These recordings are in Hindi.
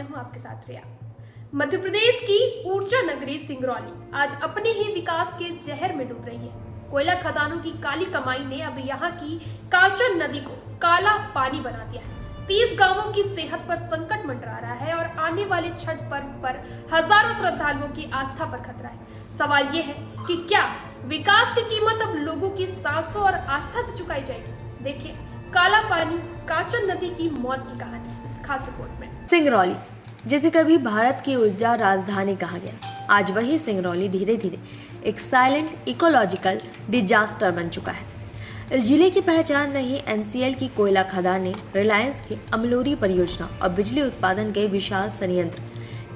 मैं हूं आपके साथ रिया। मध्य प्रदेश की ऊर्जा नगरी सिंगरौली आज अपने ही विकास के जहर में डूब रही है। कोयला खदानों की काली कमाई ने अब यहाँ की काचन नदी को काला पानी बना दिया है। 30 गांवों की सेहत पर संकट मंडरा रहा है और आने वाले छठ पर्व पर हजारों श्रद्धालुओं की आस्था पर खतरा है। सवाल ये है कि क्या विकास की कीमत अब लोगों की सांसों और आस्था से चुकाई जाएगी? देखिए काला पानी, काचन नदी की मौत की कहानी इस खास रिपोर्ट में। सिंगरौली, जिसे कभी भारत की ऊर्जा राजधानी कहा गया, आज वही सिंगरौली धीरे धीरे एक साइलेंट इकोलॉजिकल डिजास्टर बन चुका है। इस जिले की पहचान रही एनसीएल की कोयला खदानें, रिलायंस की अमलोरी परियोजना और बिजली उत्पादन के विशाल संयंत्र,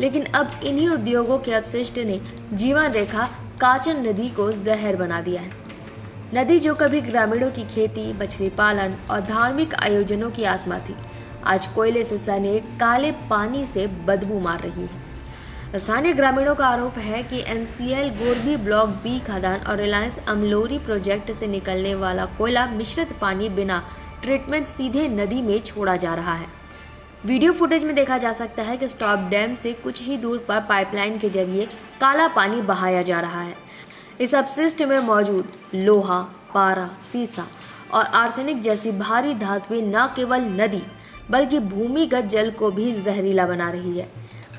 लेकिन अब इन्हीं उद्योगों के अपशिष्ट ने जीवन रेखा काचन नदी को जहर बना दिया है। नदी जो कभी ग्रामीणों की खेती, मछली पालन और धार्मिक आयोजनों की आत्मा थी, आज कोयले से सने काले पानी से बदबू मार रही है। स्थानीय ग्रामीणों का आरोप है कि एनसीएल गोरबी ब्लॉक बी खदान और रिलायंस अमलोरी प्रोजेक्ट से निकलने वाला कोयला मिश्रित पानी बिना ट्रीटमेंट सीधे नदी में छोड़ा जा रहा है। वीडियो फुटेज में देखा जा सकता है कि स्टॉप डैम से कुछ ही दूर पर पाइपलाइन के जरिए काला पानी बहाया जा रहा है। इस अपशिष्ट में मौजूद लोहा, पारा, सीसा और आर्सेनिक जैसी भारी धातुएं न केवल नदी बल्कि भूमिगत जल को भी जहरीला बना रही है।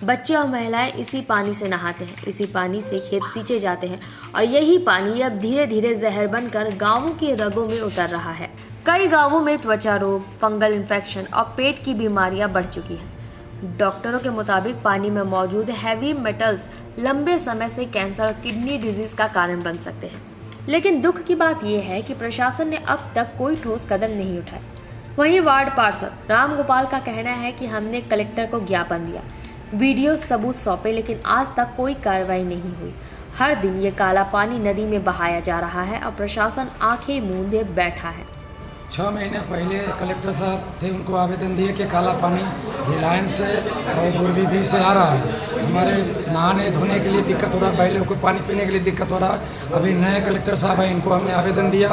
बच्चे और महिलाएं इसी पानी से नहाते हैं, इसी पानी से खेत सींचे जाते हैं और यही पानी अब धीरे धीरे जहर बनकर गांवों की रगों में उतर रहा है। कई गांवों में त्वचा रोग, फंगल इन्फेक्शन और पेट की बीमारियां बढ़ चुकी हैं। डॉक्टरों के मुताबिक पानी में मौजूद हैवी मेटल्स लंबे समय से कैंसर और किडनी डिजीज का कारण बन सकते हैं। लेकिन दुख की बात यह है कि प्रशासन ने अब तक कोई ठोस कदम नहीं उठाए। वहीं वार्ड पार्षद राम गोपाल का कहना है कि हमने कलेक्टर को ज्ञापन दिया, वीडियो सबूत सौंपे, लेकिन आज तक कोई कार्रवाई नहीं हुई। हर दिन ये काला पानी नदी में बहाया जा रहा है और प्रशासन आंखें मूंदे बैठा है। 6 महीने पहले कलेक्टर साहब थे, उनको आवेदन दिए कि काला पानी रिलायंस से और गोरबी बी से आ रहा है, हमारे नहाने धोने के लिए दिक्कत हो रहा है, बैलों को पानी पीने के लिए दिक्कत हो रहा है। अभी नए कलेक्टर साहब हैं, इनको हमने आवेदन दिया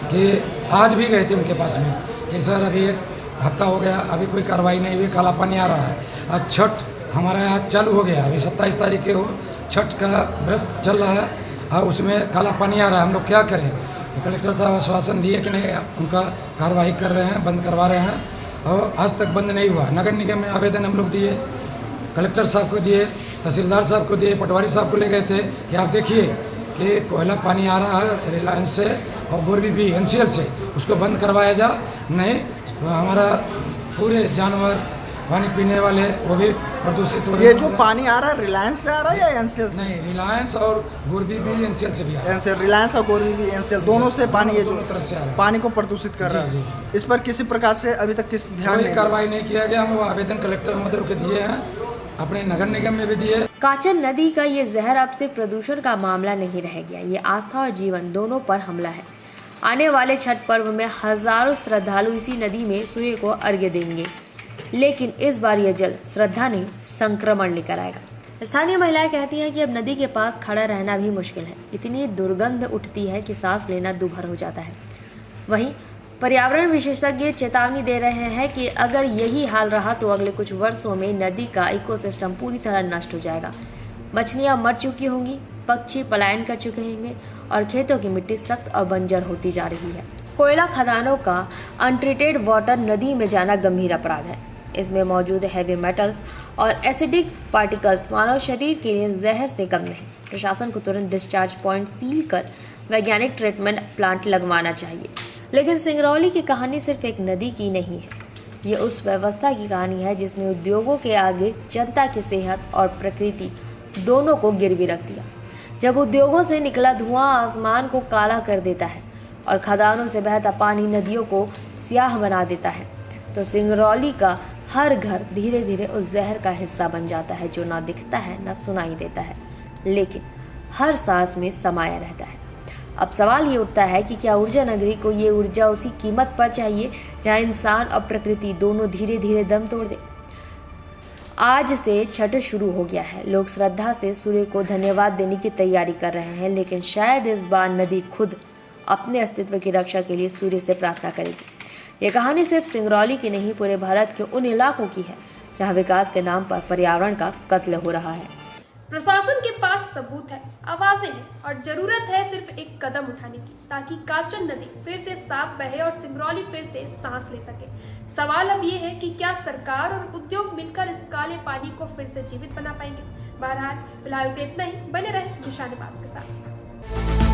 कि आज भी गए थे उनके पास में कि सर अभी 1 हफ्ता हो गया, अभी कोई कार्रवाई नहीं हुई, काला पानी आ रहा है। आज छठ हमारा यहाँ चालू हो गया, अभी 27 तारीख के हो छठ का व्रत चल रहा है और उसमें काला पानी आ रहा है। हम लोग क्या करें? तो कलेक्टर साहब आश्वासन दिए कि नहीं, उनका कार्रवाई कर रहे हैं, बंद करवा रहे हैं और आज तक बंद नहीं हुआ। नगर निगम में आवेदन हम लोग दिए, कलेक्टर साहब को दिए, तहसीलदार साहब को दिए, पटवारी साहब को ले गए थे कि आप देखिए कि कोयला पानी आ रहा है रिलायंस से और गोरबी बी एनसीएल से, उसको बंद करवाया जा। नहीं तो हमारा पूरे जानवर पानी पीने वाले वो भी प्रदूषित हो रहे हैं। ये जो पानी आ रहा है रिलायंस से आ रहा है या एनसीएल से? नहीं, रिलायंस और गोरबी भी एनसीएल से भी आ रहा है। एनसीएल, रिलायंस और गोरबी भी एनसीएल दोनों से पानी, ये जो तरफ से आ रहा है, पानी को प्रदूषित कर रहा जी, है। इस पर किसी प्रकार से अभी तक किस ध्यान कोई कार्रवाई नहीं किया गया। हम वो आवेदन कलेक्टर महोदय को दिए हैं, अपने नगर निगम में भी दिए। काचन नदी का ये जहर अब सिर्फ प्रदूषण का मामला नहीं रह गया, ये आस्था और जीवन दोनों पर हमला है। आने वाले छठ पर्व में हजारों श्रद्धालु इसी नदी में सूर्य को अर्घ्य देंगे, लेकिन इस बार यह जल श्रद्धा नहीं संक्रमण लेकर आएगा। स्थानीय महिलाएं कहती हैं कि अब नदी के पास खड़ा रहना भी मुश्किल है, इतनी दुर्गंध उठती है कि सांस लेना दूभर हो जाता है। वहीं पर्यावरण विशेषज्ञ चेतावनी दे रहे हैं कि अगर यही हाल रहा तो अगले कुछ वर्षों में नदी का इकोसिस्टम पूरी तरह नष्ट हो जाएगा। मछलियां मर चुकी होंगी, पक्षी पलायन कर चुके होंगे और खेतों की मिट्टी सख्त और बंजर होती जा रही है। कोयला खदानों का अनट्रीटेड वाटर नदी में जाना गंभीर अपराध है। इसमें मौजूद हैवी मेटल्स और एसिडिक पार्टिकल्स मानव शरीर के लिए जहर से कम नहीं। प्रशासन को तुरंत डिस्चार्ज पॉइंट सील कर वैज्ञानिक ट्रीटमेंट प्लांट लगवाना चाहिए। लेकिन सिंगरौली की कहानी सिर्फ एक नदी की नहीं है, ये उस व्यवस्था की कहानी है जिसने उद्योगों के आगे जनता की सेहत और प्रकृति दोनों को गिरवी रख दिया। जब उद्योगों से निकला धुआं आसमान को काला कर देता है और खदानों से बहता पानी नदियों को स्याह बना देता है, तो सिंगरौली का हर घर धीरे धीरे उस जहर का हिस्सा बन जाता है, जो ना दिखता है ना सुनाई देता है, लेकिन हर सांस में समाया रहता है। अब सवाल ये उठता है कि क्या ऊर्जा नगरी को ये ऊर्जा उसी कीमत पर चाहिए जहाँ इंसान और प्रकृति दोनों धीरे धीरे दम तोड़ दे? आज से छठ शुरू हो गया है, लोग श्रद्धा से सूर्य को धन्यवाद देने की तैयारी कर रहे हैं, लेकिन शायद इस बार नदी खुद अपने अस्तित्व की रक्षा के लिए सूर्य से प्रार्थना करेगी। ये कहानी सिर्फ सिंगरौली की नहीं, पूरे भारत के उन इलाकों की है जहां विकास के नाम पर पर्यावरण का कत्ल हो रहा है। प्रशासन के पास सबूत है, आवाजें हैं और जरूरत है सिर्फ एक कदम उठाने की, ताकि काचन नदी फिर से साफ बहे और सिंगरौली फिर से सांस ले सके। सवाल अब ये है कि क्या सरकार और उद्योग मिलकर इस काले पानी को फिर से जीवित बना पाएंगे। बहरहाल फिलहाल तो इतना ही। बने रहे दिशा निवास के साथ।